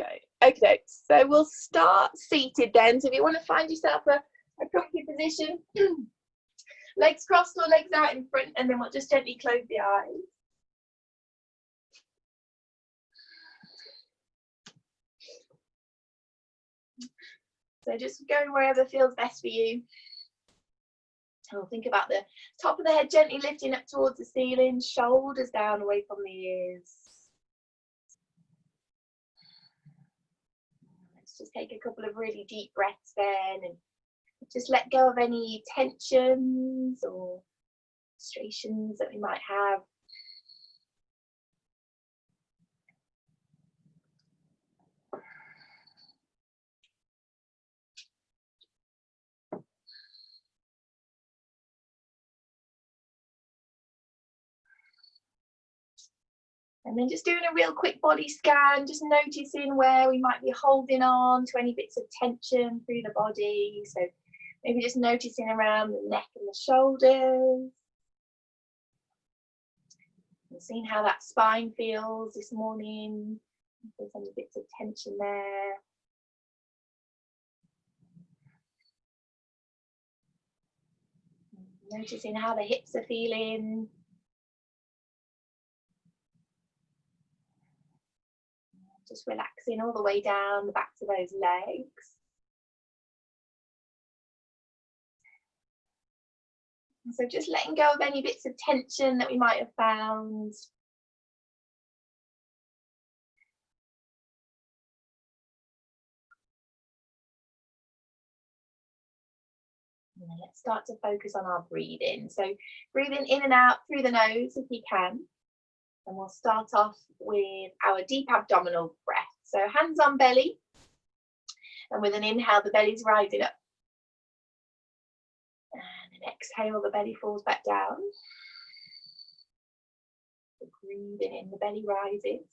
go. Okay, so we'll start seated then. So if you want to find yourself a comfy position, legs crossed or legs out in front, and then we'll just gently close the eyes. So just go wherever feels best for you. And we'll think about the top of the head gently lifting up towards the ceiling, shoulders down away from the ears. Let's just take a couple of really deep breaths then, and just let go of any tensions or frustrations that we might have. And then just doing a real quick body scan, just noticing where we might be holding on to any bits of tension through the body. So maybe just noticing around the neck and the shoulders. And seeing how that spine feels this morning. If there's any bits of tension there. Noticing how the hips are feeling. Just relaxing all the way down the backs of those legs. And so just letting go of any bits of tension that we might have found. And then let's start to focus on our breathing. So breathing in and out through the nose if you can. And we'll start off with our deep abdominal breath. So hands on belly. And with an inhale, the belly's rising up. And an exhale, the belly falls back down. So breathing in, the belly rises.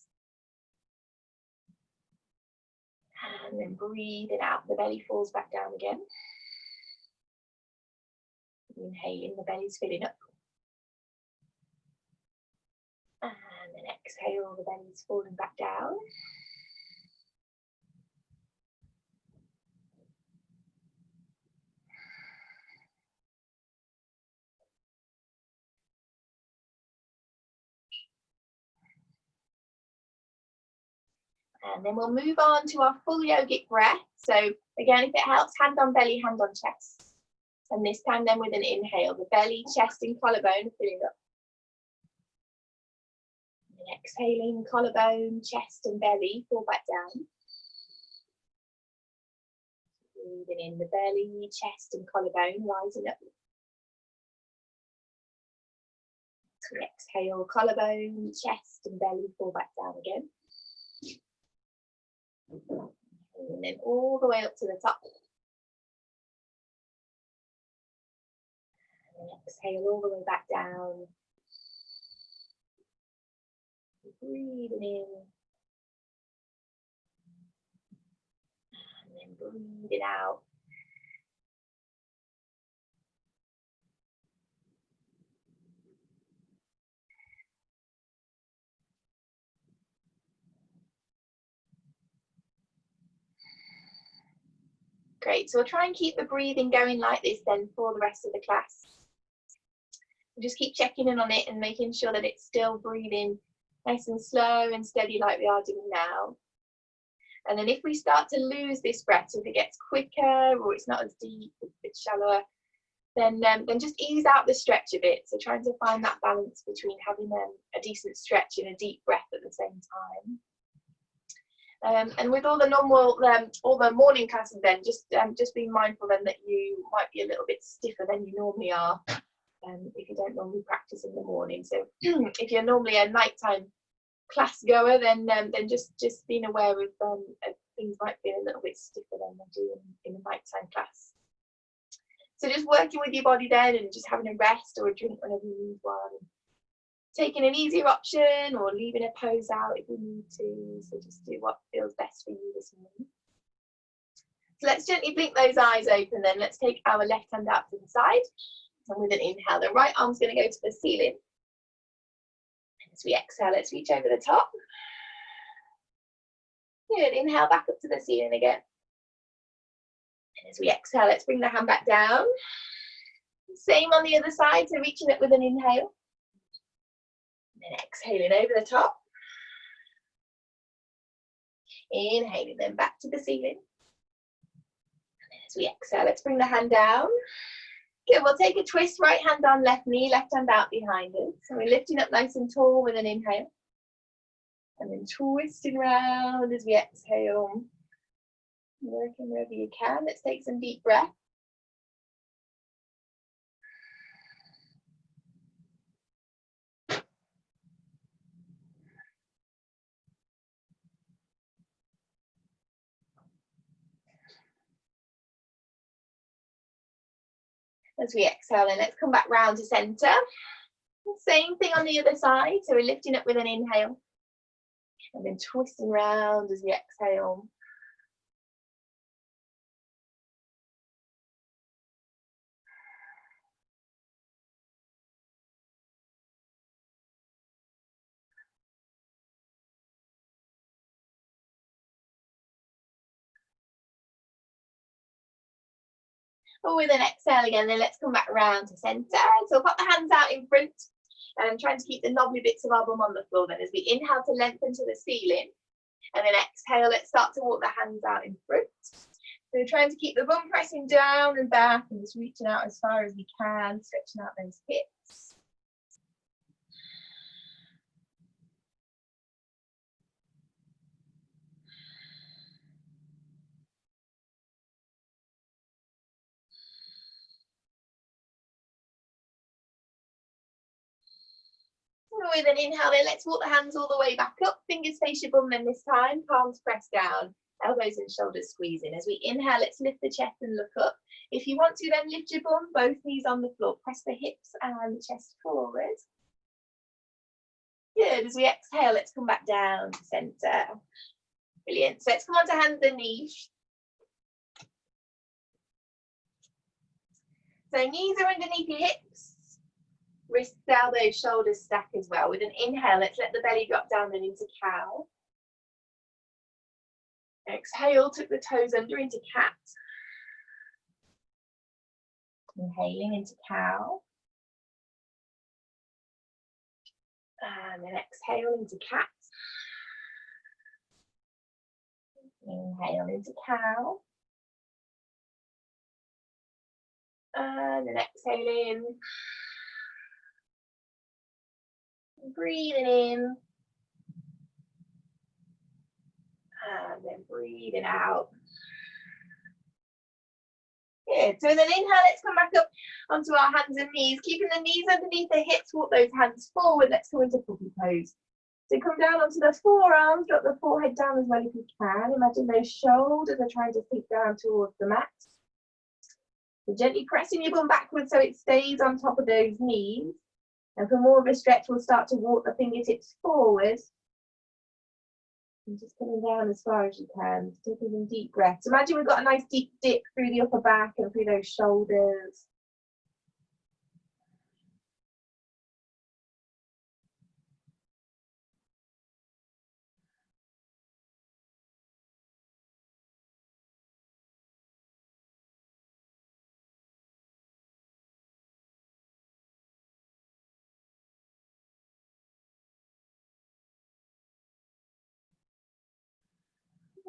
And then breathing out, the belly falls back down again. Inhaling, the belly's filling up. And then exhale, the belly's falling back down. And then we'll move on to our full yogic breath. So again, if it helps, hand on belly, hand on chest. And this time then with an inhale, the belly, chest and collarbone filling up. And exhaling, collarbone, chest and belly fall back down. Breathing in, the belly, chest and collarbone rising up. So exhale, collarbone, chest and belly fall back down again. And then all the way up to the top. And exhale all the way back down. Breathing in. And then breathing out. Great, so we'll try and keep the breathing going like this then for the rest of the class. Just keep checking in on it and making sure that it's still breathing nice and slow and steady like we are doing now. And then if we start to lose this breath, so if it gets quicker or it's not as deep, it's a bit shallower, then just ease out the stretch a bit. So trying to find that balance between having a decent stretch and a deep breath at the same time. And with all the normal, all the morning classes then, just being mindful then that you might be a little bit stiffer than you normally are if you don't normally practice in the morning. So if you're normally a nighttime class goer, then just being aware of things might be a little bit stiffer than they do in a nighttime class. So just working with your body then and just having a rest or a drink whenever you need one. Taking an easier option or leaving a pose out if you need to. So just do what feels best for you this morning. So let's gently blink those eyes open then. Let's take our left hand out to the side. And with an inhale, the right arm's going to go to the ceiling. And as we exhale, let's reach over the top. Good, inhale back up to the ceiling again. And as we exhale, let's bring the hand back down. Same on the other side, so reaching up with an inhale. And then exhaling over the top. Inhaling then back to the ceiling. And then as we exhale, let's bring the hand down. Good, we'll take a twist, right hand on left knee, left hand out behind us. So we're lifting up nice and tall with an inhale. And then twisting around as we exhale. Working wherever you can. Let's take some deep breath. As we exhale, and let's come back round to center. Same thing on the other side. So we're lifting up with an inhale. And then twisting round as we exhale. With an exhale again, then let's come back around to center. So we'll pop the hands out in front and trying to keep the knobbly bits of our bum on the floor. Then as we inhale to lengthen to the ceiling, and then exhale, let's start to walk the hands out in front. So we're trying to keep the bum pressing down and back and just reaching out as far as we can, stretching out those hips. With an inhale then, let's walk the hands all the way back up, fingers face your bum then this time, palms press down, elbows and shoulders squeezing. As we inhale, let's lift the chest and look up. If you want to, then lift your bum, both knees on the floor, press the hips and the chest forward. Good, as we exhale, let's come back down to center. Brilliant, so let's come on to hands and knees. So knees are underneath your hips. Wrists, elbows, shoulders stack as well. With an inhale, let's let the belly drop down and into cow. Exhale, tuck the toes under into cat. Inhaling into cow. And then exhale into cat. Inhale into cow. And then exhaling. Breathing in. And then breathing out. Good. So with an inhale, let's come back up onto our hands and knees. Keeping the knees underneath the hips, walk those hands forward. Let's go into puppy pose. So come down onto the forearms, drop the forehead down as well if you can. Imagine those shoulders are trying to sink down towards the mat. So gently pressing your bum backwards so it stays on top of those knees. And for more of a stretch, we'll start to walk the fingertips forward. And just coming down as far as you can, taking some deep breaths. Imagine we've got a nice deep dip through the upper back and through those shoulders.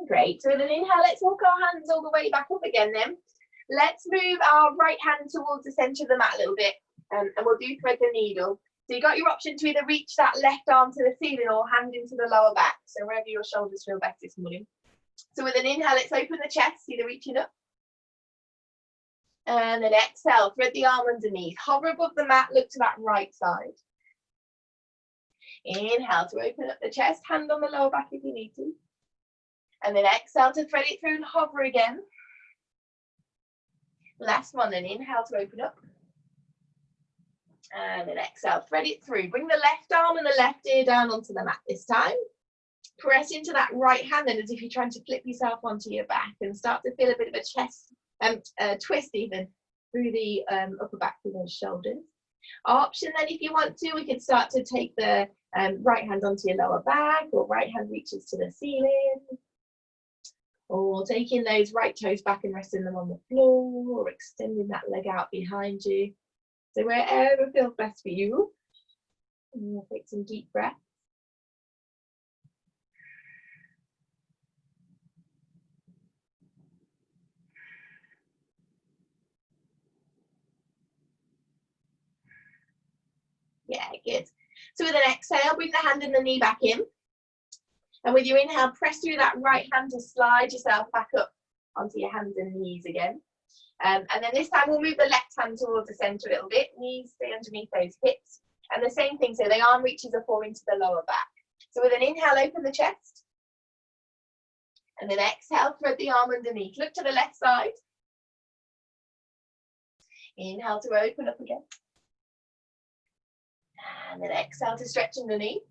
Great, so with an inhale, let's walk our hands all the way back up again then. Let's move our right hand towards the centre of the mat a little bit, and we'll do thread the needle. So you got your option to either reach that left arm to the ceiling or hand into the lower back, so wherever your shoulders feel better this morning. So with an inhale, let's open the chest, either reaching up. And then exhale, thread the arm underneath. Hover above the mat, look to that right side. Inhale to open up the chest, hand on the lower back if you need to. And then exhale to thread it through and hover again. Last one, then inhale to open up. And then exhale, thread it through. Bring the left arm and the left ear down onto the mat this time. Press into that right hand then as if you're trying to flip yourself onto your back and start to feel a bit of a chest twist even through the upper back through those shoulders. Option then, if you want to, we could start to take the right hand onto your lower back, or right hand reaches to the ceiling. Or taking those right toes back and resting them on the floor, or extending that leg out behind you. So wherever feels best for you. And we'll take some deep breaths. Yeah, good. So with an exhale, bring the hand and the knee back in. And with your inhale, press through that right hand to slide yourself back up onto your hands and knees again. And then this time we'll move the left hand towards the center a little bit. Knees stay underneath those hips. And the same thing, so the arm reaches are fall into the lower back. So with an inhale, open the chest. And then exhale, thread the arm underneath. Look to the left side. Inhale to open up again. And then exhale to stretch underneath.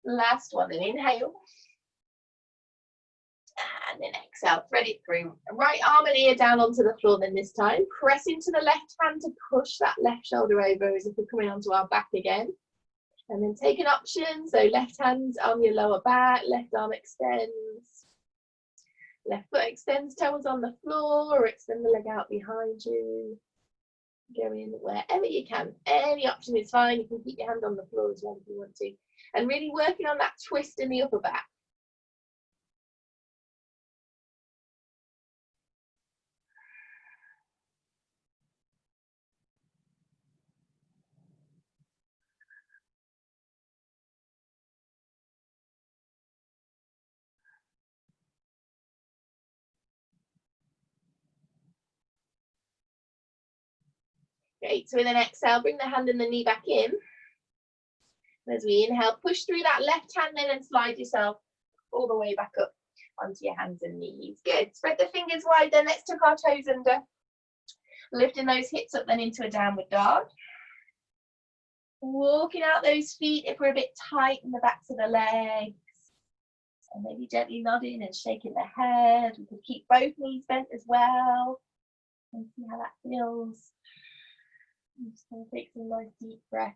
Last one, then inhale. And then exhale, thread it through. Right arm and ear down onto the floor then this time. Press into the left hand to push that left shoulder over as if we're coming onto our back again. And then take an option. So left hand on your lower back, left arm extends. Left foot extends, toes on the floor, or extend the leg out behind you. Go in wherever you can. Any option is fine. You can keep your hand on the floor as well if you want to. And really working on that twist in the upper back. Great, so with an exhale, bring the hand and the knee back in. As we inhale, push through that left hand then and slide yourself all the way back up onto your hands and knees. Good, spread the fingers wide then, let's tuck our toes under. Lifting those hips up then into a downward dog. Walking out those feet if we're a bit tight in the backs of the legs. And maybe gently nodding and shaking the head. We can keep both knees bent as well. And see how that feels. I'm just going to take some nice deep breaths.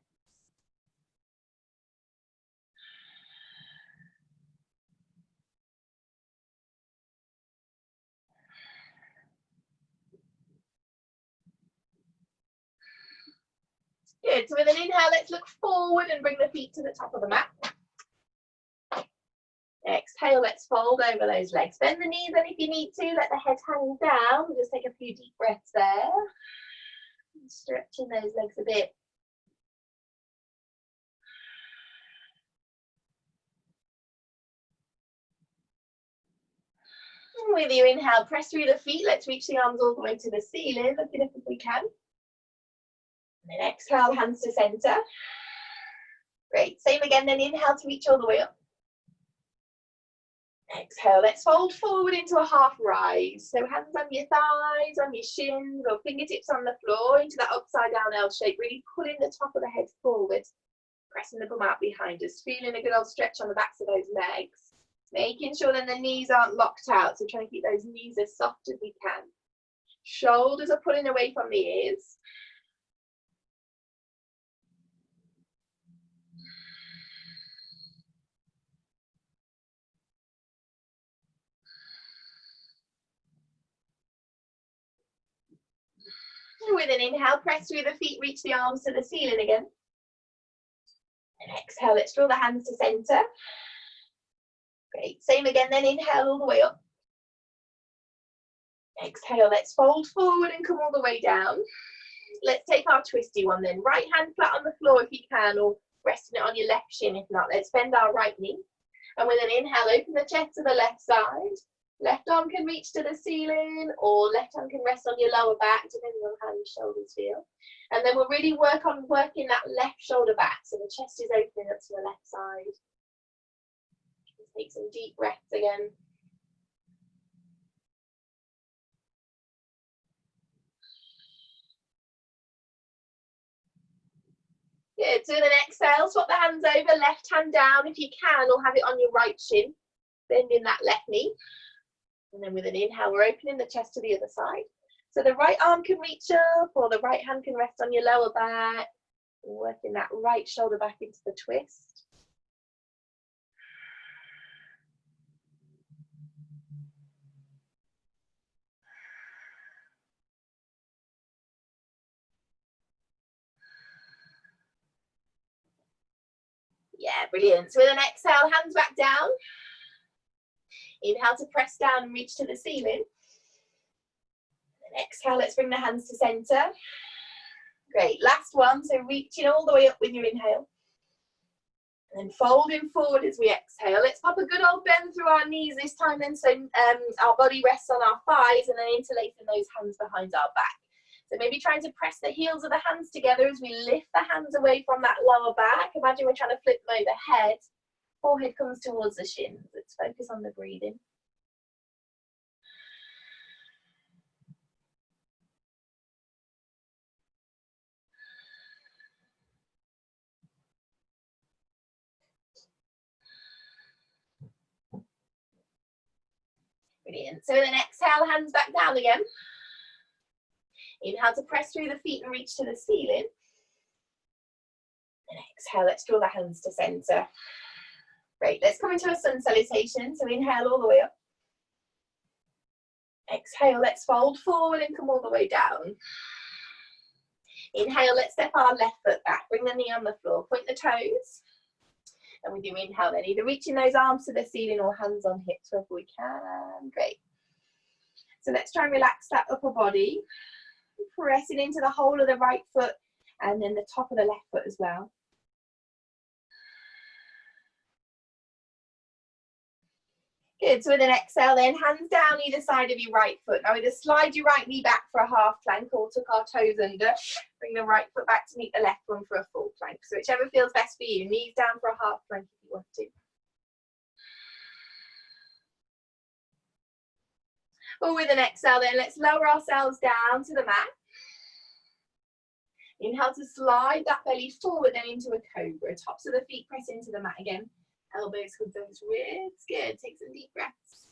Good, so with an inhale, let's look forward and bring the feet to the top of the mat. Exhale, let's fold over those legs. Bend the knees, and if you need to, let the head hang down. We'll just take a few deep breaths there. Stretching those legs a bit. With your inhale, press through the feet. Let's reach the arms all the way to the ceiling. Look it up if we can. And then exhale, hands to center. Great. Same again, then inhale to reach all the way up. Exhale, let's fold forward into a half rise. So hands on your thighs, on your shins, or fingertips on the floor into that upside down L shape, really pulling the top of the head forward, pressing the bum out behind us, feeling a good old stretch on the backs of those legs. Making sure then the knees aren't locked out, so trying to keep those knees as soft as we can. Shoulders are pulling away from the ears. With an inhale, press through the feet, reach the arms to the ceiling again. And exhale, let's draw the hands to center. Great, same again, then inhale all the way up. Exhale, let's fold forward and come all the way down. Let's take our twisty one then. Right hand flat on the floor if you can, or resting it on your left shin if not. Let's bend our right knee. And with an inhale, open the chest to the left side. Left arm can reach to the ceiling, or left hand can rest on your lower back, depending on how your shoulders feel. And then we'll really work on working that left shoulder back, so the chest is opening up to the left side. Take some deep breaths again. Good, so with an exhale, swap the hands over, left hand down if you can, or have it on your right shin, bending that left knee. And then with an inhale, we're opening the chest to the other side. So the right arm can reach up, or the right hand can rest on your lower back. Working that right shoulder back into the twist. Yeah, brilliant. So with an exhale, hands back down. Inhale to press down and reach to the ceiling. And exhale, let's bring the hands to center. Great, last one. So reaching all the way up with your inhale. And then folding forward as we exhale. Let's pop a good old bend through our knees this time then, so our body rests on our thighs, and then interlacing those hands behind our back. So maybe trying to press the heels of the hands together as we lift the hands away from that lower back. Imagine we're trying to flip them overhead. Forehead comes towards the shins. Let's focus on the breathing. Brilliant. So with an exhale, hands back down again. Inhale to press through the feet and reach to the ceiling. And exhale, let's draw the hands to center. Great, let's come into a sun salutation. So inhale all the way up. Exhale, let's fold forward and come all the way down. Inhale, let's step our left foot back. Bring the knee on the floor, point the toes. And we do inhale then, either reaching those arms to the ceiling or hands on hips wherever we can. Great. So let's try and relax that upper body. Pressing into the whole of the right foot and then the top of the left foot as well. Good, so with an exhale then, hands down either side of your right foot. Now either slide your right knee back for a half plank or tuck our toes under. Bring the right foot back to meet the left one for a full plank. So whichever feels best for you. Knees down for a half plank if you want to. Or with an exhale then, let's lower ourselves down to the mat. Inhale to slide that belly forward and into a cobra. Tops of the feet press into the mat again. Elbows hug those ribs. Good. Take some deep breaths.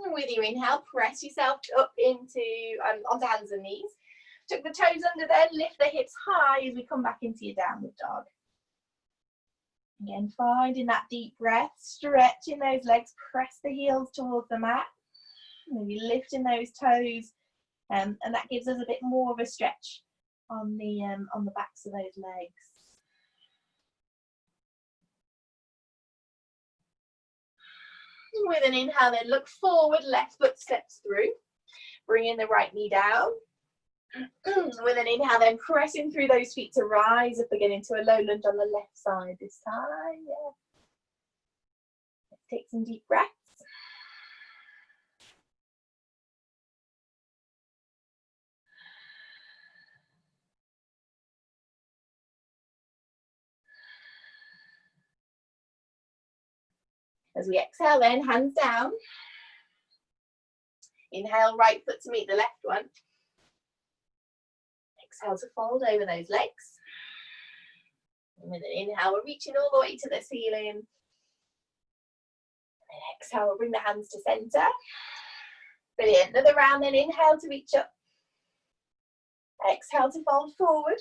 And with your inhale, press yourself up into onto hands and knees. Tuck the toes under there. Lift the hips high as we come back into your downward dog. Again, finding that deep breath, stretching those legs, press the heels towards the mat. Maybe lifting those toes, and that gives us a bit more of a stretch on the backs of those legs. With an inhale then, look forward, left foot steps through. Bringing the right knee down. With an inhale then, pressing through those feet to rise up again into a low lunge on the left side this time. Yeah. Let's take some deep breaths. As we exhale then, hands down. Inhale, right foot to meet the left one. Exhale to fold over those legs. And with an inhale, we're reaching all the way to the ceiling. And then exhale, we'll bring the hands to center. Brilliant. Another round, then inhale to reach up. Exhale to fold forward.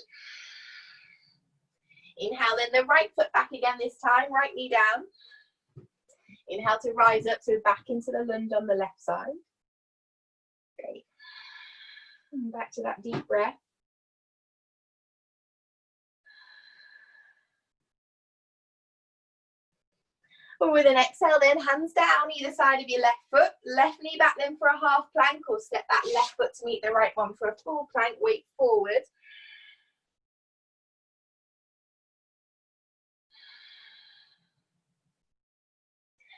Inhale, then the right foot back again this time, right knee down. Inhale to rise up, so back into the lunge on the left side. Great. And back to that deep breath. Or with an exhale then, hands down either side of your left foot. Left knee back then for a half plank, or step that left foot to meet the right one for a full plank, weight forward.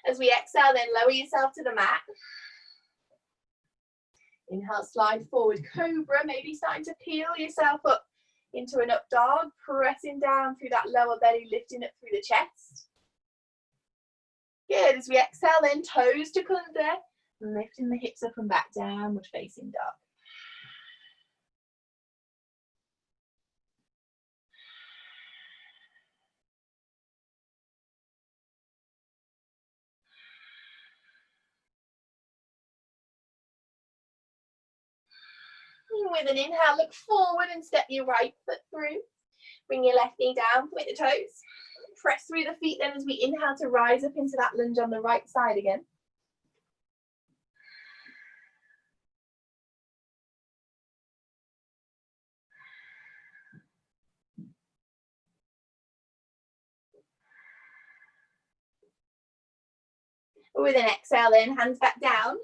As we exhale then, lower yourself to the mat. Inhale, slide forward, cobra, maybe starting to peel yourself up into an up dog, pressing down through that lower belly, lifting up through the chest. Good, as we exhale then, toes to under, lifting the hips up and back, downward facing dog. With an inhale, look forward and step your right foot through. Bring your left knee down, point the toes. Press through the feet then as we inhale to rise up into that lunge on the right side again. With an exhale then, hands back down.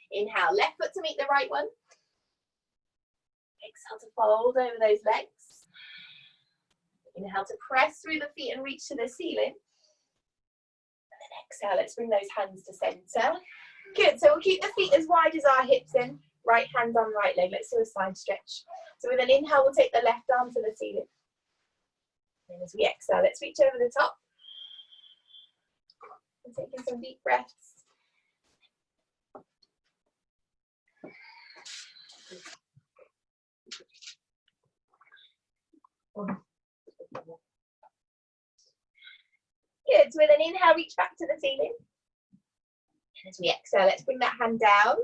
Inhale, left foot to meet the right one. Exhale to fold over those legs. Inhale to press through the feet and reach to the ceiling. And then exhale, let's bring those hands to center. Good, so we'll keep the feet as wide as our hips then. Right hand on right leg, let's do a side stretch. So with an inhale, we'll take the left arm to the ceiling. And as we exhale, let's reach over the top. And taking some deep breaths. Good, so with an inhale, reach back to the ceiling. And as we exhale, let's bring that hand down.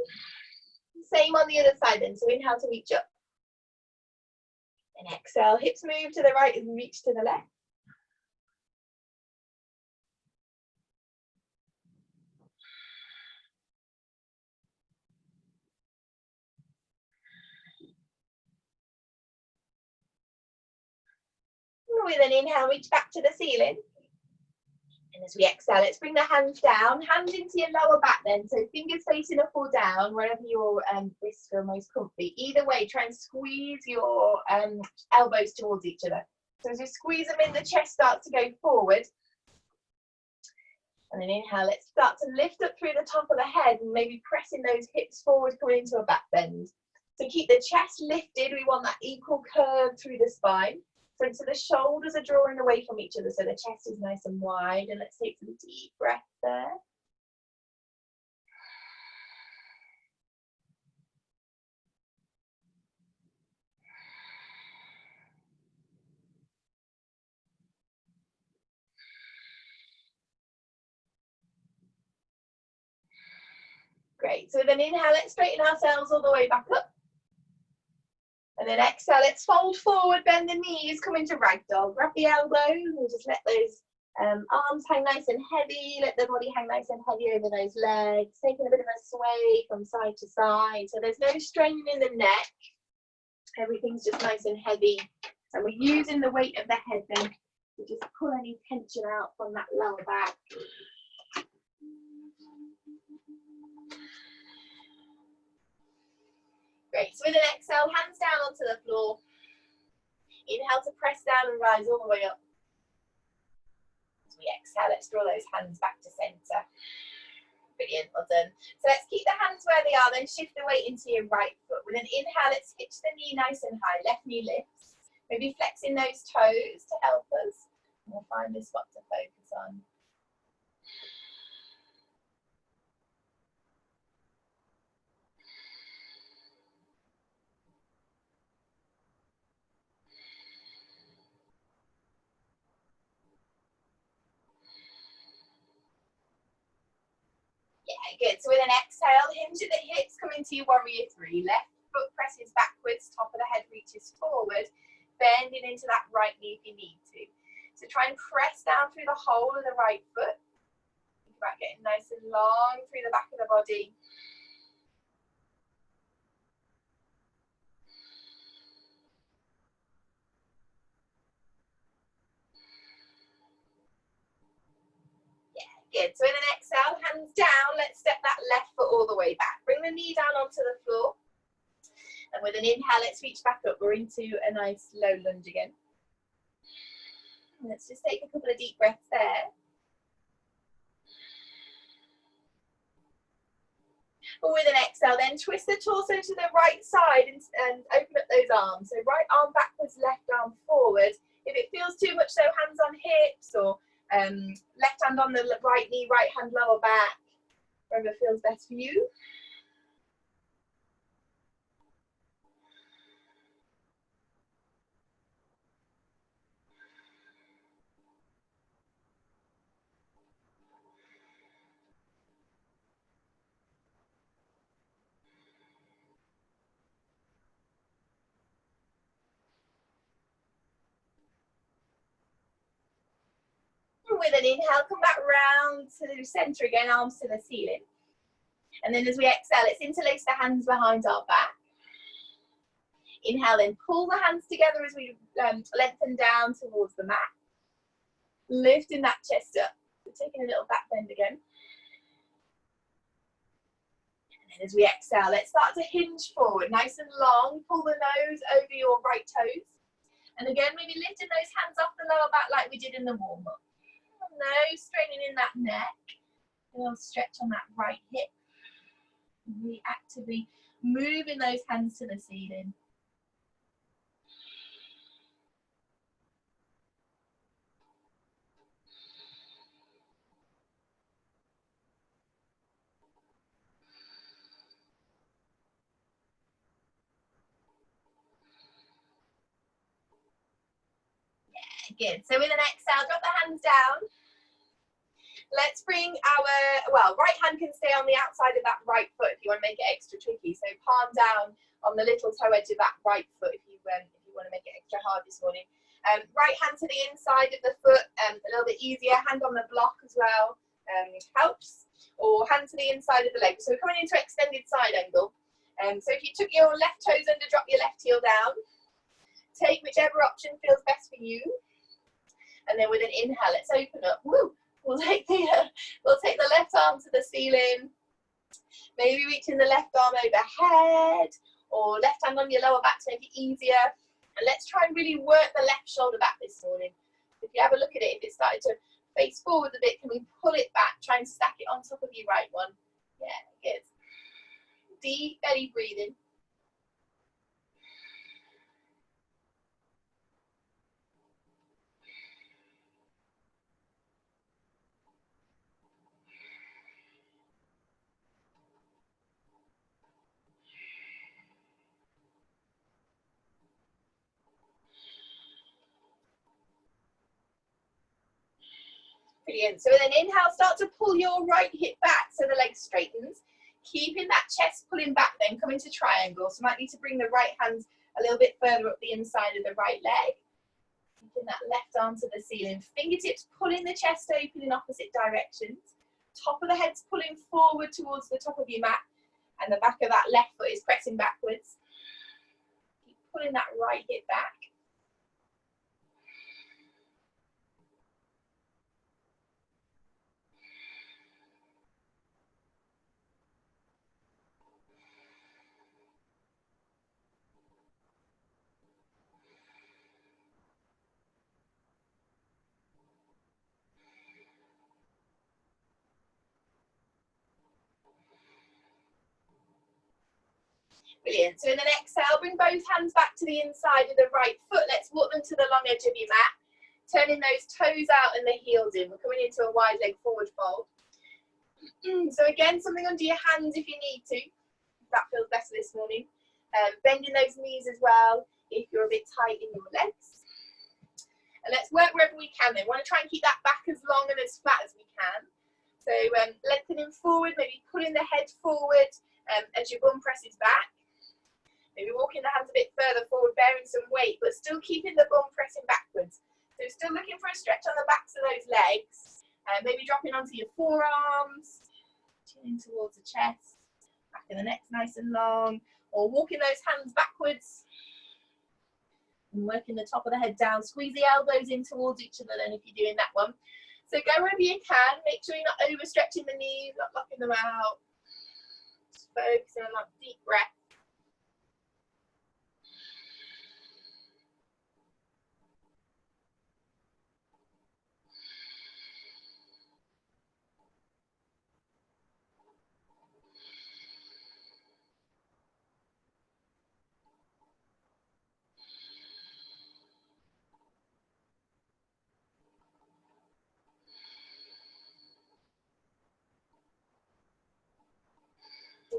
Same on the other side then, so inhale to reach up. And exhale, hips move to the right and reach to the left. With an inhale, reach back to the ceiling. And as we exhale, let's bring the hands down, hands into your lower back then. So fingers facing up or down, wherever your wrists feel most comfy. Either way, try and squeeze your elbows towards each other. So as you squeeze them in, the chest starts to go forward. And then inhale, let's start to lift up through the top of the head and maybe pressing those hips forward, coming into a back bend. So keep the chest lifted. We want that equal curve through the spine. So the shoulders are drawing away from each other, so the chest is nice and wide. And let's take some deep breaths there. Great, so with an inhale, let's straighten ourselves all the way back up. And then exhale, let's fold forward, bend the knees, come into ragdoll. Grab the elbows and just let those arms hang nice and heavy. Let the body hang nice and heavy over those legs. Taking a bit of a sway from side to side. So there's no strain in the neck. Everything's just nice and heavy. And we're using the weight of the head then to just pull any tension out from that lower back. Great, so with an exhale, hands down onto the floor. Inhale to press down and rise all the way up. As we exhale, let's draw those hands back to center. Brilliant, well done. So let's keep the hands where they are, then shift the weight into your right foot. With an inhale, let's hitch the knee nice and high, left knee lifts. Maybe flexing those toes to help us. And we'll find a spot to focus on. Good, so with an exhale, hinge at the hips, come into your warrior three. Left foot presses backwards, top of the head reaches forward, bending into that right knee if you need to. So try and press down through the whole of the right foot. Think about getting nice and long through the back of the body. Good, so with an exhale, hands down, let's step that left foot all the way back. Bring the knee down onto the floor. And with an inhale, let's reach back up. We're into a nice low lunge again. And let's just take a couple of deep breaths there. But with an exhale, then twist the torso to the right side and open up those arms. So right arm backwards, left arm forward. If it feels too much, so hands on hips or left hand on the right knee, right hand lower back, wherever feels best for you. with an inhale, come back round to the center again, arms to the ceiling. And then as we exhale, let's interlace the hands behind our back. Inhale, then pull the hands together as we lengthen down towards the mat. Lifting that chest up. We're taking a little back bend again. And then as we exhale, let's start to hinge forward, nice and long. Pull the nose over your right toes. And again, maybe lifting those hands off the lower back like we did in the warm-up. No, straightening in that neck. A little stretch on that right hip. Really actively moving those hands to the ceiling. Yeah, good. So with an exhale, drop the hands down. Let's bring our, right hand can stay on the outside of that right foot if you want to make it extra tricky. So palm down on the little toe edge of that right foot if you want to make it extra hard this morning. Right hand to the inside of the foot, a little bit easier. Hand on the block as well helps. Or hand to the inside of the leg. So we're coming into extended side angle. So if you took your left toes under, drop your left heel down. Take whichever option feels best for you. And then with an inhale, let's open up. Woo! We'll take the left arm to the ceiling. Maybe reaching the left arm overhead, or left hand on your lower back to make it easier. And let's try and really work the left shoulder back this morning. If you have a look at it, if it started to face forward a bit, can we pull it back? Try and stack it on top of your right one. Yeah, good. Deep belly breathing. Brilliant. So with an inhale, start to pull your right hip back so the leg straightens. Keeping that chest pulling back, then come into triangle. So might need to bring the right hand a little bit further up the inside of the right leg. Keeping that left arm to the ceiling. Fingertips pulling the chest open in opposite directions. Top of the head's pulling forward towards the top of your mat. And the back of that left foot is pressing backwards. Keep pulling that right hip back. Brilliant. So in the exhale, bring both hands back to the inside of the right foot. Let's walk them to the long edge of your mat. Turning those toes out and the heels in. We're coming into a wide leg forward fold. So again, something under your hands if you need to. If that feels better this morning. Bending those knees as well if you're a bit tight in your legs. And let's work wherever we can then. We want to try and keep that back as long and as flat as we can. So lengthening forward, maybe pulling the head forward as your bum presses back. Maybe walking the hands a bit further forward, bearing some weight, but still keeping the bum pressing backwards. So still looking for a stretch on the backs of those legs. Maybe dropping onto your forearms, tuning towards the chest, back of the neck's nice and long, or walking those hands backwards and working the top of the head down. Squeeze the elbows in towards each other then if you're doing that one. So go wherever you can. Make sure you're not overstretching the knees, not locking them out. Just focusing on that deep breath.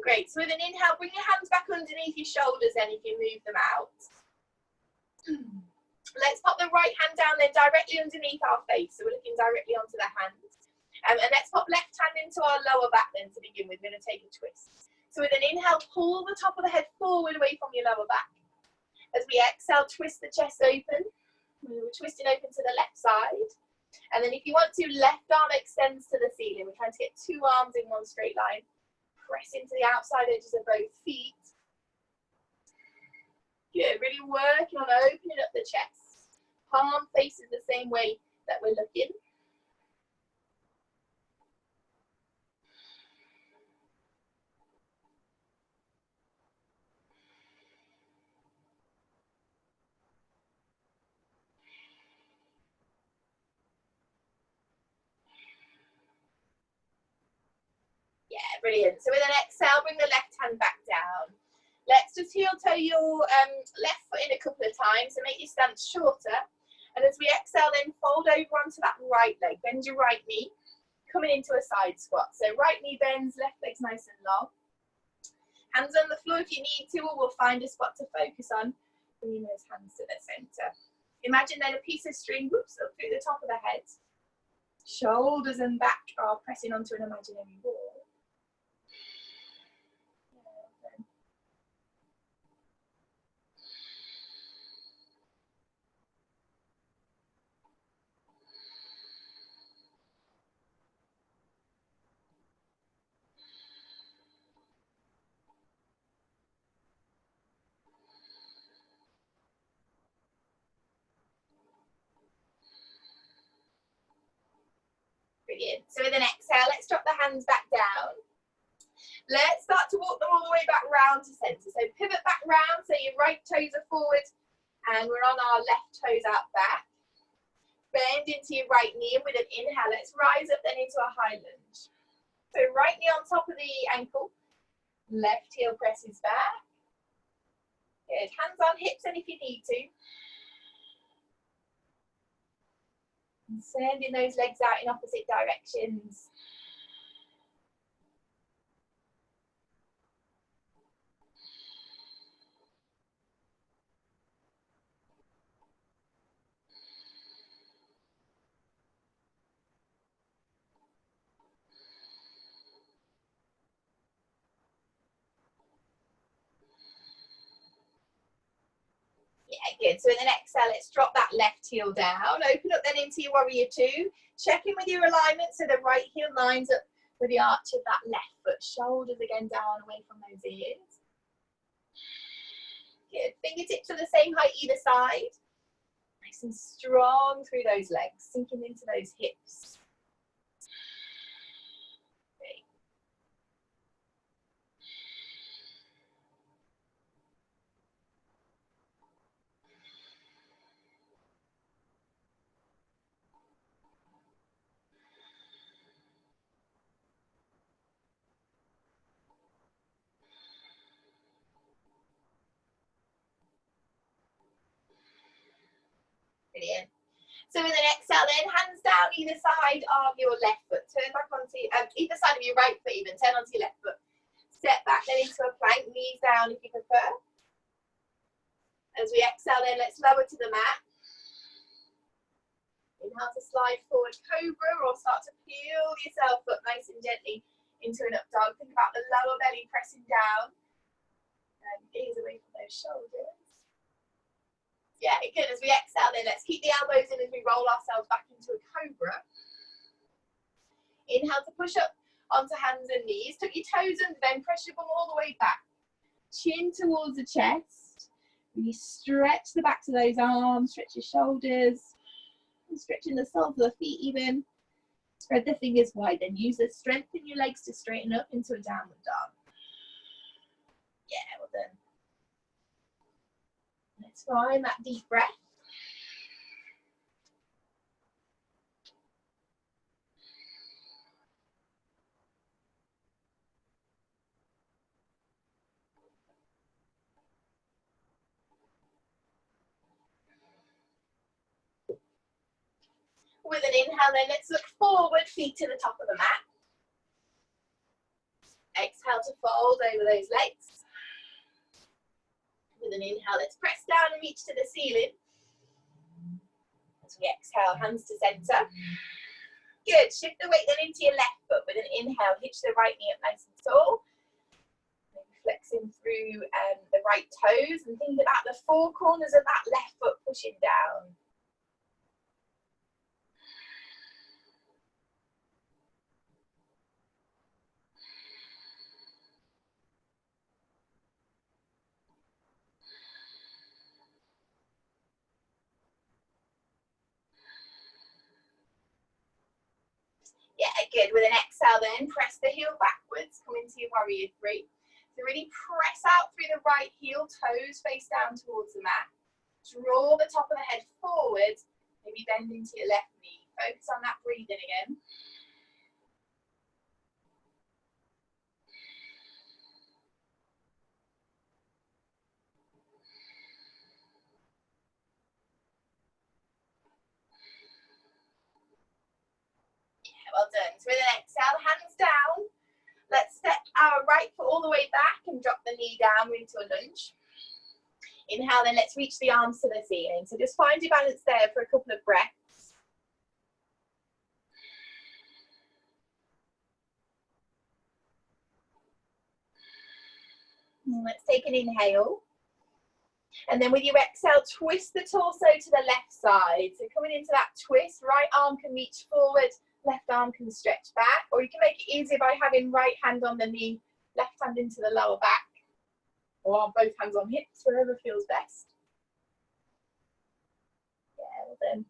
Great. So with an inhale, bring your hands back underneath your shoulders then if you move them out. Let's pop the right hand down then directly underneath our face. So we're looking directly onto the hands. And let's pop left hand into our lower back then to begin with. We're going to take a twist. So with an inhale, pull the top of the head forward away from your lower back. As we exhale, twist the chest open. We're twisting open to the left side. And then if you want to, left arm extends to the ceiling. We're trying to get 2 arms in one straight line. Press into the outside edges of both feet. Good, really working on opening up the chest. Palm faces the same way that we're looking. Yeah, brilliant. So with an exhale, bring the left hand back down. Let's just heel toe your left foot in a couple of times and make your stance shorter. And as we exhale, then fold over onto that right leg. Bend your right knee, coming into a side squat. So right knee bends, left leg's nice and long. Hands on the floor if you need to, or we'll find a spot to focus on. Bringing those hands to the center. Imagine then a piece of string, whoops, up through the top of the head. Shoulders and back are pressing onto an imaginary wall. Brilliant. So with an exhale, let's drop the hands back down. Let's start to walk them all the way back round to center. So pivot back round, so your right toes are forward and we're on our left toes out back. Bend into your right knee, and with an inhale, let's rise up then into a high lunge. So right knee on top of the ankle, left heel presses back. Good, hands on hips and if you need to. And sending those legs out in opposite directions. Yeah, good. So in the next exhale, let's drop that left heel down. Open up then into your warrior 2. Check in with your alignment so the right heel lines up with the arch of that left foot. Shoulders again down away from those ears. Good. Fingertips are the same height either side. Nice and strong through those legs, sinking into those hips. Great. Brilliant. So with an exhale then, hands down either side of your left foot. Turn back onto either side of your right foot even. Turn onto your left foot. Step back then into a plank, knees down if you prefer. As we exhale then, let's lower to the mat. Inhale to slide forward cobra, or start to peel yourself up nice and gently into an up dog. Think about the lower belly pressing down. And ease away from those shoulders. Yeah, good. As we exhale then, let's keep the elbows in as we roll ourselves back into a cobra. Inhale to push up onto hands and knees. Tuck your toes under, then press your bum all the way back. Chin towards the chest. Really stretch the backs of those arms, stretch your shoulders. And stretching the soles of the feet even. Spread the fingers wide, then use the strength in your legs to straighten up into a downward dog. Yeah, well done. Let's find that deep breath. With an inhale then, let's look forward, feet to the top of the mat. Exhale to fold over those legs. With an inhale, let's press down and reach to the ceiling. As we exhale, hands to center. Good, shift the weight then into your left foot. With an inhale, hitch the right knee up nice and tall. Maybe flexing through the right toes, and think about the 4 corners of that left foot pushing down. Good. With an exhale then, press the heel backwards, come into your warrior three. So really press out through the right heel, toes face down towards the mat. Draw the top of the head forward, maybe bend into your left knee. Focus on that breathing again. Yeah, well done. So with an exhale, hands down. Let's step our right foot all the way back and drop the knee down into a lunge. Inhale, then let's reach the arms to the ceiling. So just find your balance there for a couple of breaths. Let's take an inhale. And then with your exhale, twist the torso to the left side. So coming into that twist, right arm can reach forward, left arm can stretch back, or you can make it easier by having right hand on the knee, left hand into the lower back, or both hands on hips, wherever feels best. Yeah, well done.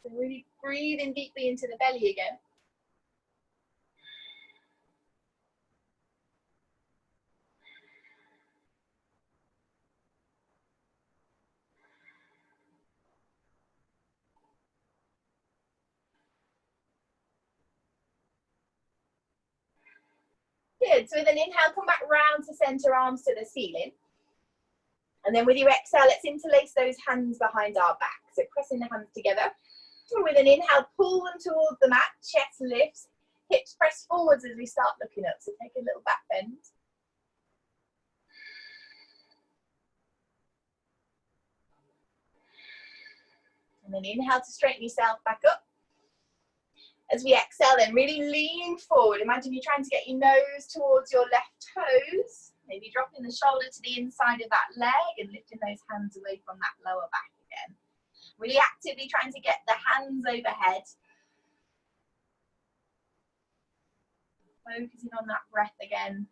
So really breathing deeply into the belly again. Good. So with an inhale, come back round to center, arms to the ceiling. And then with your exhale, let's interlace those hands behind our back. So pressing the hands together. And with an inhale, pull them towards the mat, chest lifts, hips press forwards as we start looking up. So take a little back bend. And then inhale to straighten yourself back up. As we exhale, then really lean forward. Imagine you're trying to get your nose towards your left toes. Maybe dropping the shoulder to the inside of that leg and lifting those hands away from that lower back again. Really actively trying to get the hands overhead. Focusing on that breath again.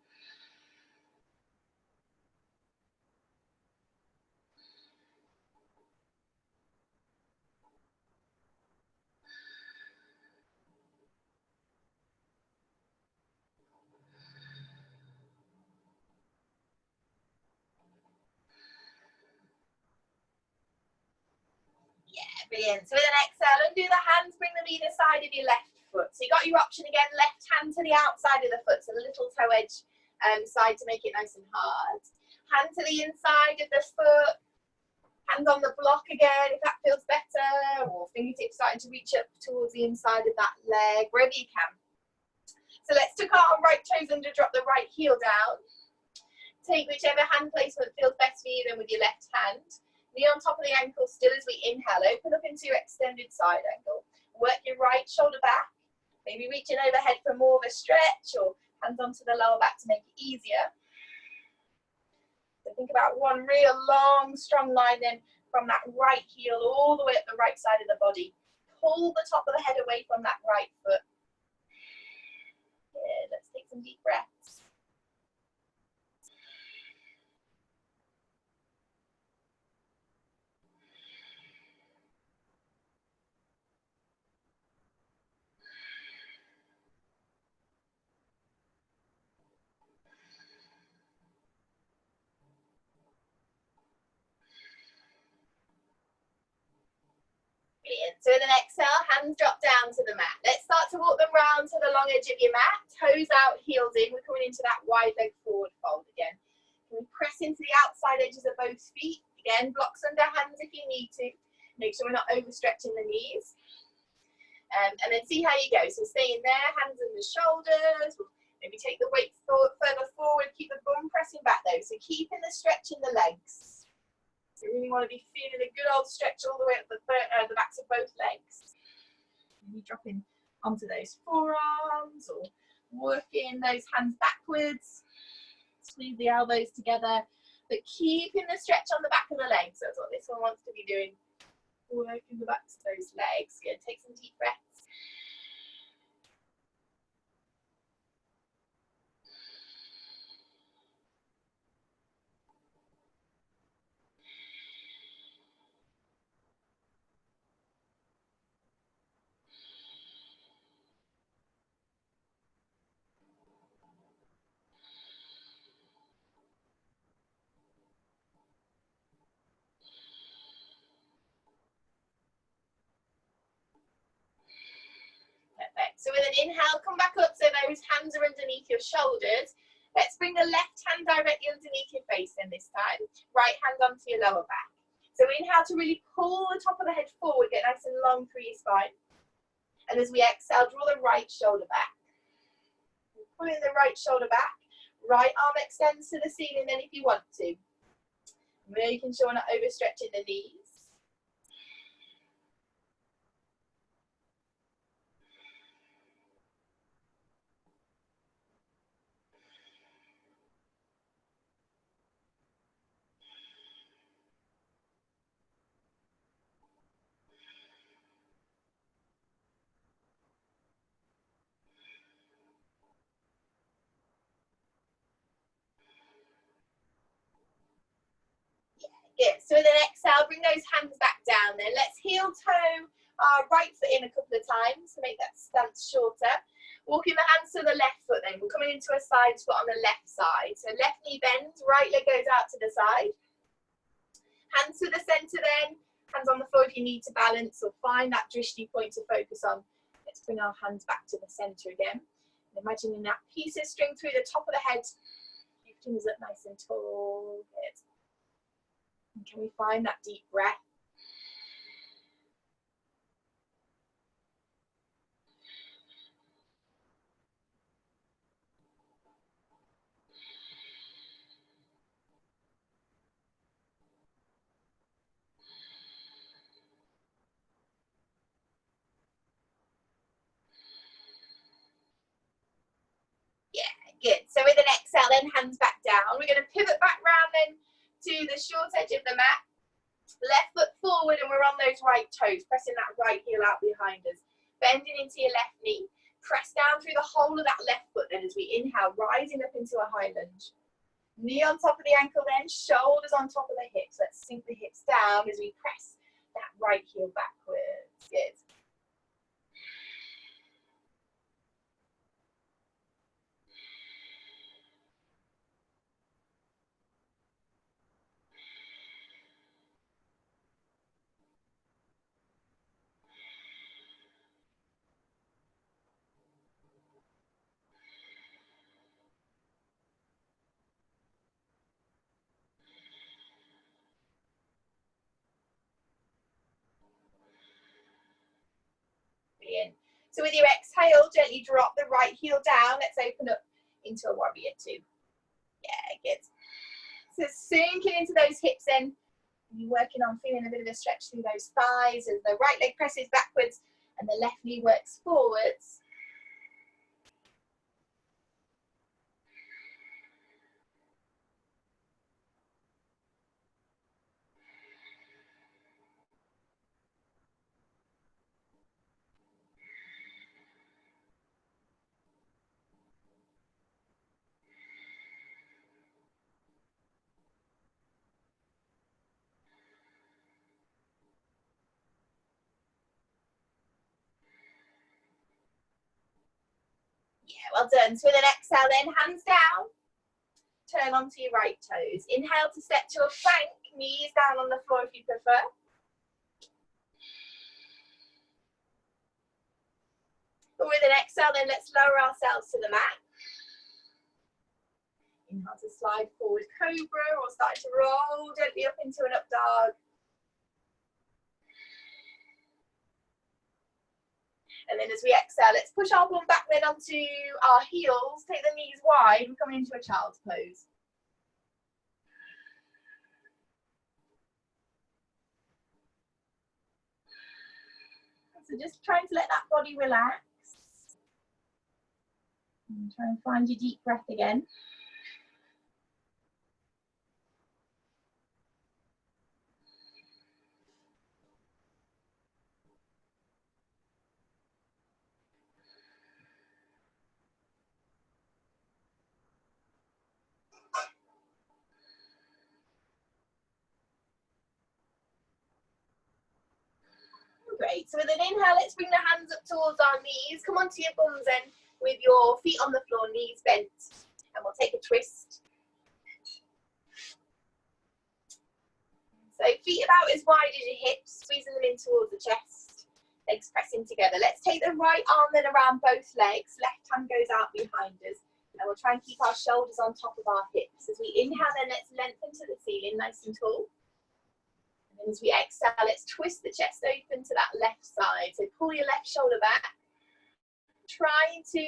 Brilliant. So with an exhale, undo the hands, bring them either side of your left foot. So you got your option again, left hand to the outside of the foot, so the little toe edge side to make it nice and hard. Hand to the inside of the foot, hand on the block again if that feels better, or fingertips starting to reach up towards the inside of that leg, wherever you can. So let's tuck our right toes under, drop the right heel down. Take whichever hand placement feels best for you then with your left hand. Knee on top of the ankle still as we inhale. Open up into your extended side angle. Work your right shoulder back. Maybe reaching overhead for more of a stretch, or hands onto the lower back to make it easier. So think about one real long, strong line then from that right heel all the way up the right side of the body. Pull the top of the head away from that right foot. Good. Let's take some deep breaths. Brilliant. So with an exhale, hands drop down to the mat. Let's start to walk them round to the long edge of your mat. Toes out, heels in. We're coming into that wide leg forward fold again. Can we press into the outside edges of both feet? Again, blocks under hands if you need to. Make sure we're not overstretching the knees. And then see how you go. So stay in there, hands on the shoulders. Maybe take the weight further forward. Keep the bum pressing back though. So keeping the stretch in the legs. So you really want to be feeling a good old stretch all the way up the backs of both legs. Maybe dropping onto those forearms or working those hands backwards. Squeeze the elbows together, but keeping the stretch on the back of the legs. That's what this one wants to be doing. Working the backs of those legs. Good. Take some deep breaths. So with an inhale, come back up so those hands are underneath your shoulders. Let's bring the left hand directly underneath your face then this time. Right hand onto your lower back. So inhale to really pull the top of the head forward, get nice and long through your spine. And as we exhale, draw the right shoulder back. Pulling the right shoulder back. Right arm extends to the ceiling then if you want to. Making sure we're not overstretching the knees. Good. So with an exhale, bring those hands back down then. Let's heel toe our right foot in a couple of times to make that stance shorter. Walking the hands to the left foot then. We're coming into a side squat on the left side. So left knee bends, right leg goes out to the side. Hands to the center then. Hands on the floor if you need to balance or find that drishti point to focus on. Let's bring our hands back to the center again. And imagining that piece of string through the top of the head. Lifting us up nice and tall. Good. And can we find that deep breath? Yeah, good. So with an exhale, then hands back down. We're going to pivot back round then to the short edge of the mat. Left foot forward and we're on those right toes, pressing that right heel out behind us. Bending into your left knee. Press down through the whole of that left foot then as we inhale, rising up into a high lunge. Knee on top of the ankle then, shoulders on top of the hips. Let's sink the hips down as we press that right heel backwards. Good. Brilliant. So with your exhale, gently drop the right heel down. Let's open up into a warrior two. Yeah, good. So sinking into those hips then. You're working on feeling a bit of a stretch through those thighs as the right leg presses backwards and the left knee works forwards. Yeah, well done. So with an exhale then, hands down. Turn onto your right toes. Inhale to step to a plank, knees down on the floor if you prefer. But with an exhale then, let's lower ourselves to the mat. Inhale to slide forward cobra or start to roll gently up into an up dog. And then as we exhale, let's push our bum back then onto our heels, take the knees wide, we're coming into a child's pose. So just trying to let that body relax. And try and find your deep breath again. Great. So with an inhale, let's bring the hands up towards our knees. Come onto your bums then with your feet on the floor, knees bent. And we'll take a twist. So feet about as wide as your hips, squeezing them in towards the chest. Legs pressing together. Let's take the right arm then around both legs. Left hand goes out behind us. And we'll try and keep our shoulders on top of our hips. As we inhale, then let's lengthen to the ceiling, nice and tall. And then as we exhale, let's twist the chest open to that left side. So pull your left shoulder back. Trying to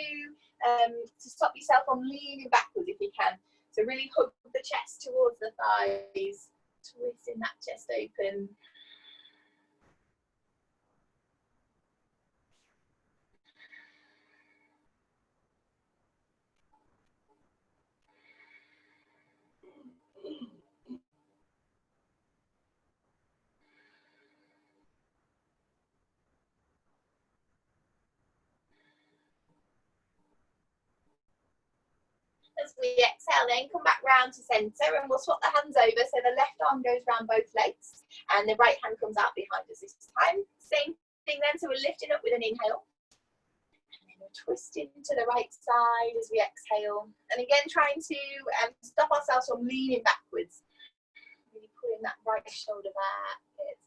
stop yourself from leaning backwards if you can. So really hug the chest towards the thighs, twisting that chest open. As we exhale, then come back round to centre and we'll swap the hands over. So the left arm goes round both legs and the right hand comes out behind us this time. Same thing then, so we're lifting up with an inhale. And then we're twisting to the right side as we exhale. And again, trying to stop ourselves from leaning backwards. Really pulling that right shoulder back. Good.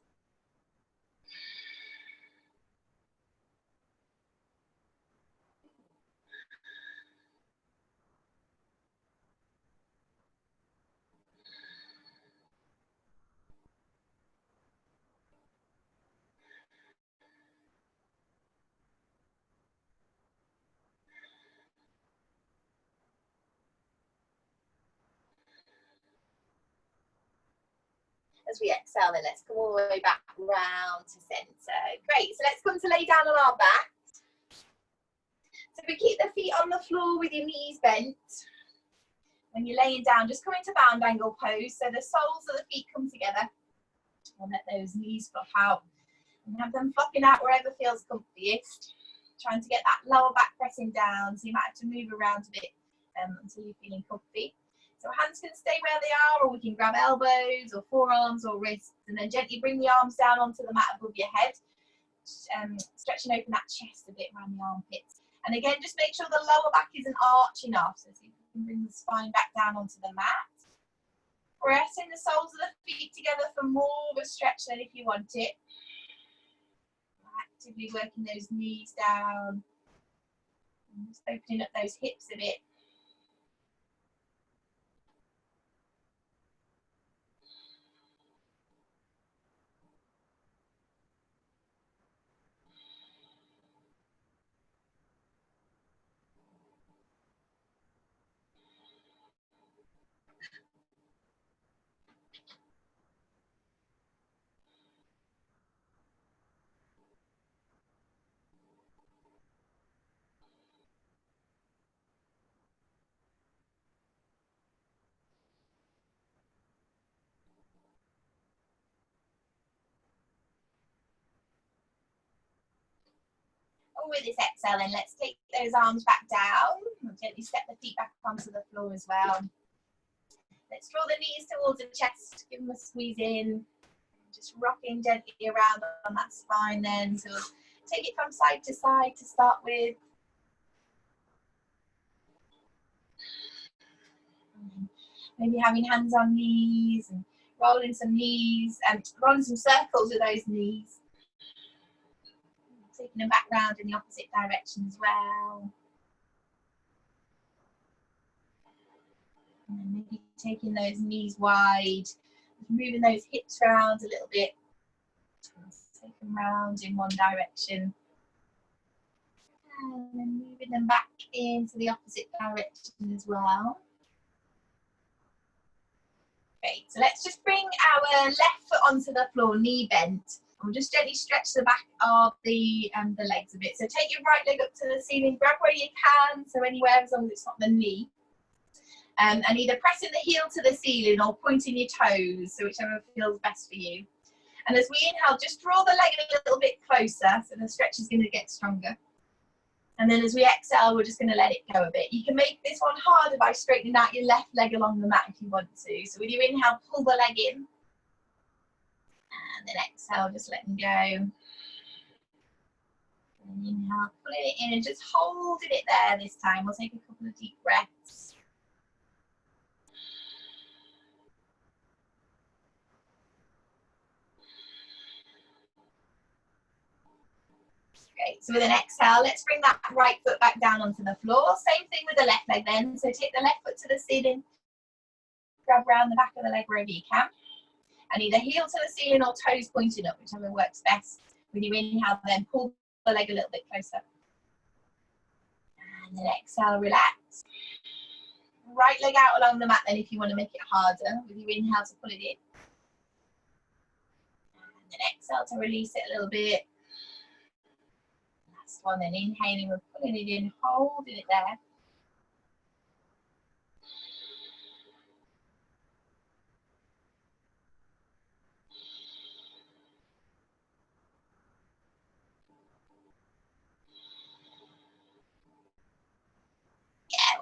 As we exhale, then let's come all the way back round to centre. Great, so let's come to lay down on our back. So we keep the feet on the floor with your knees bent. When you're laying down, just come into bound angle pose. So the soles of the feet come together. And let those knees fluff out. And have them fluffing out wherever feels comfiest. Trying to get that lower back pressing down. So you might have to move around a bit until you're feeling comfy. So hands can stay where they are, or we can grab elbows or forearms or wrists, and then gently bring the arms down onto the mat above your head, stretching open that chest a bit around the armpits. And again, just make sure the lower back isn't arching off, so see if you can bring the spine back down onto the mat. Pressing the soles of the feet together for more of a stretch than if you want it. Actively working those knees down, and just opening up those hips a bit. With this exhale, then let's take those arms back down. We'll gently step the feet back onto the floor as well. Let's draw the knees towards the chest, give them a squeeze in. Just rocking gently around on that spine then. So we'll take it from side to side to start with. Maybe having hands on knees and rolling some knees and rolling some circles with those knees. Taking them back round in the opposite direction as well. And then maybe taking those knees wide, moving those hips round a little bit. Take them round in one direction. And then moving them back into the opposite direction as well. Great, so let's just bring our left foot onto the floor, knee bent. We'll just gently stretch the back of the legs a bit. So take your right leg up to the ceiling, grab where you can, so anywhere as long as it's not the knee. And either pressing the heel to the ceiling or pointing your toes, so whichever feels best for you. And as we inhale, just draw the leg a little bit closer, so the stretch is going to get stronger. And then as we exhale, we're just going to let it go a bit. You can make this one harder by straightening out your left leg along the mat if you want to. So with your inhale, pull the leg in. And then exhale, just letting go. And inhale, pulling it in and just holding it there this time. We'll take a couple of deep breaths. So with an exhale, let's bring that right foot back down onto the floor. Same thing with the left leg then. So take the left foot to the ceiling, grab around the back of the leg wherever you can. And either heel to the ceiling or toes pointing up, whichever works best. With your inhale, then pull the leg a little bit closer. And then exhale, relax. Right leg out along the mat then if you want to make it harder. With your inhale to pull it in. And then exhale to release it a little bit. Last one, then inhaling, we're pulling it in, holding it there.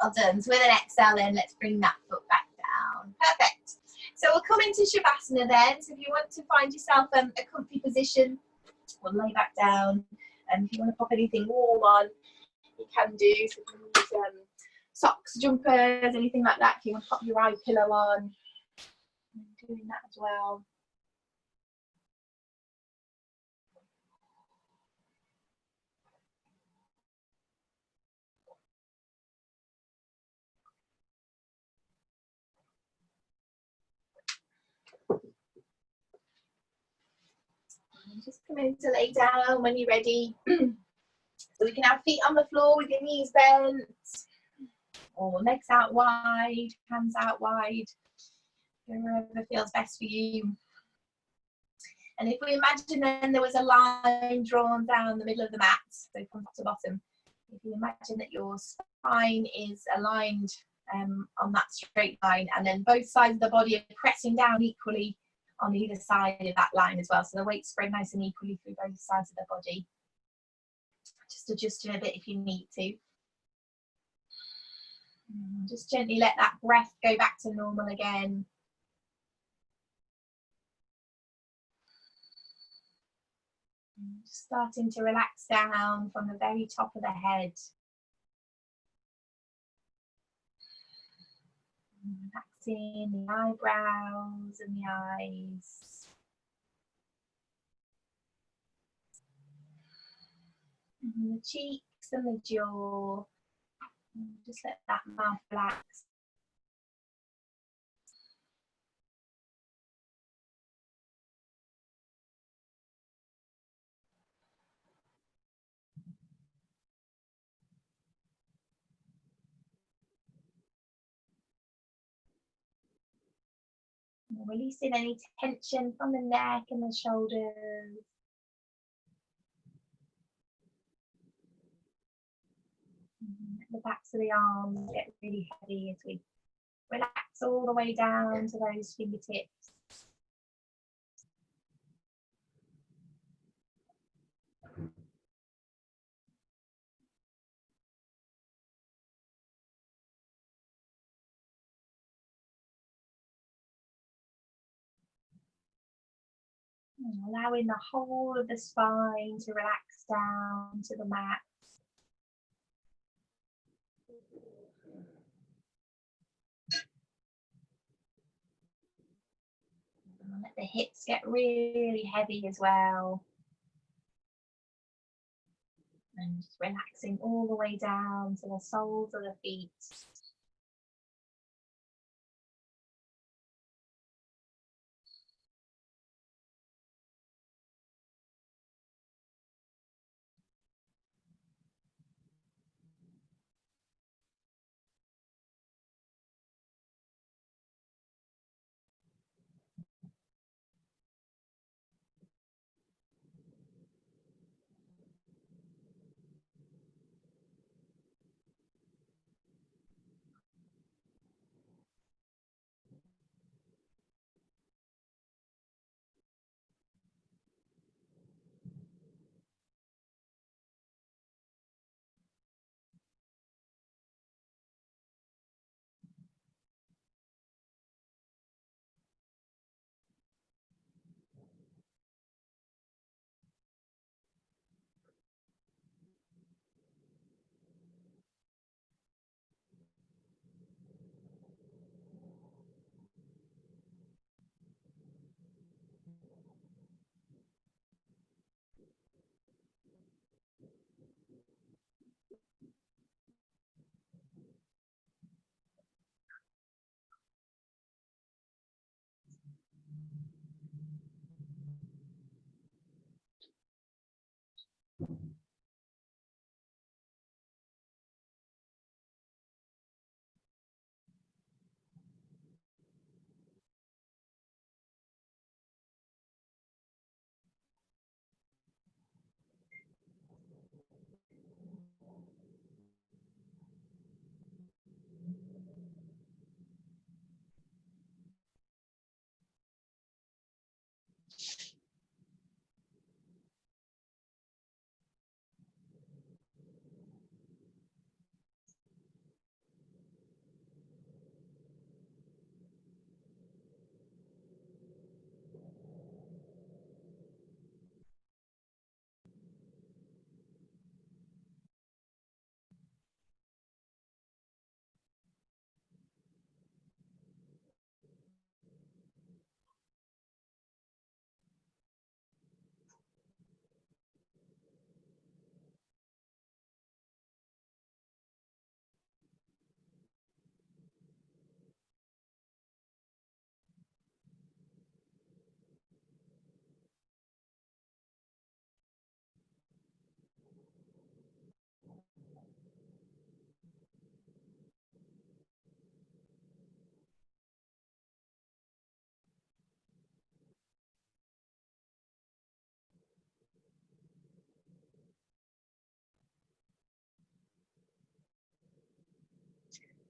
Well done. So with an exhale then, let's bring that foot back down. Perfect. So we'll come into Shavasana then. So if you want to find yourself a comfy position, we'll lay back down. And if you want to pop anything warm on, you can do. So you can use socks, jumpers, anything like that. If you want to pop your eye pillow on, I'm doing that as well. Just come in to lay down when you're ready. So we can have feet on the floor with your knees bent, or legs out wide, hands out wide, wherever feels best for you. And if we imagine then there was a line drawn down the middle of the mat, so from top to bottom, if you imagine that your spine is aligned on that straight line, and then both sides of the body are pressing down equally on either side of that line as well. So the weight spread nice and equally through both sides of the body. Just adjusting a bit if you need to. Just gently let that breath go back to normal again. Just starting to relax down from the very top of the head. Relaxing the eyebrows and the eyes. And the cheeks and the jaw. And just let that mouth relax. And releasing any tension from the neck and the shoulders. The backs of the arms get really heavy as we relax all the way down to those fingertips. And allowing the whole of the spine to relax down to the mat. And let the hips get really heavy as well. And just relaxing all the way down to the soles of the feet.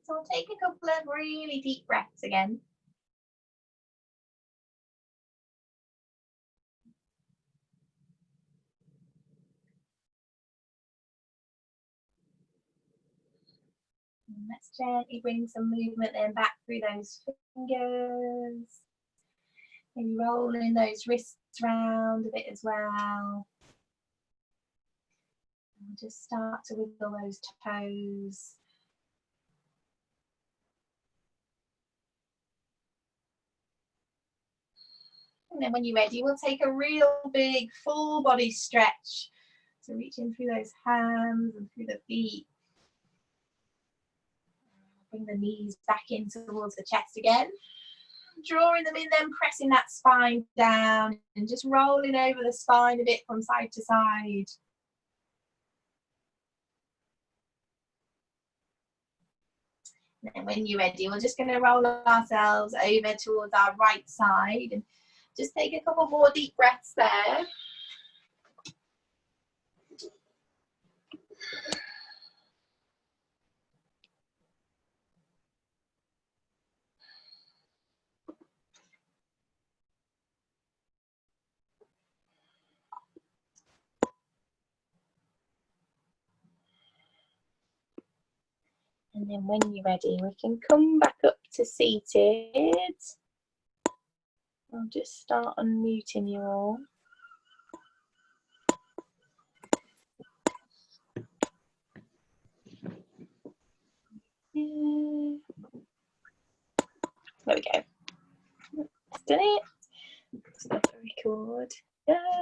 So I'll take a couple of really deep breaths again. And let's gently bring some movement then back through those fingers. Maybe rolling those wrists round a bit as well. And just start to wiggle those toes. And then when you're ready, we'll take a real big full body stretch. So reaching through those hands and through the feet. Bring the knees back in towards the chest again. Drawing them in, then pressing that spine down and just rolling over the spine a bit from side to side. And then when you're ready, we're just going to roll ourselves over towards our right side and just take a couple more deep breaths there. And then when you're ready, we can come back up to seated. I'll just start unmuting you all. There we go. That's done it. Stop the record. Yay.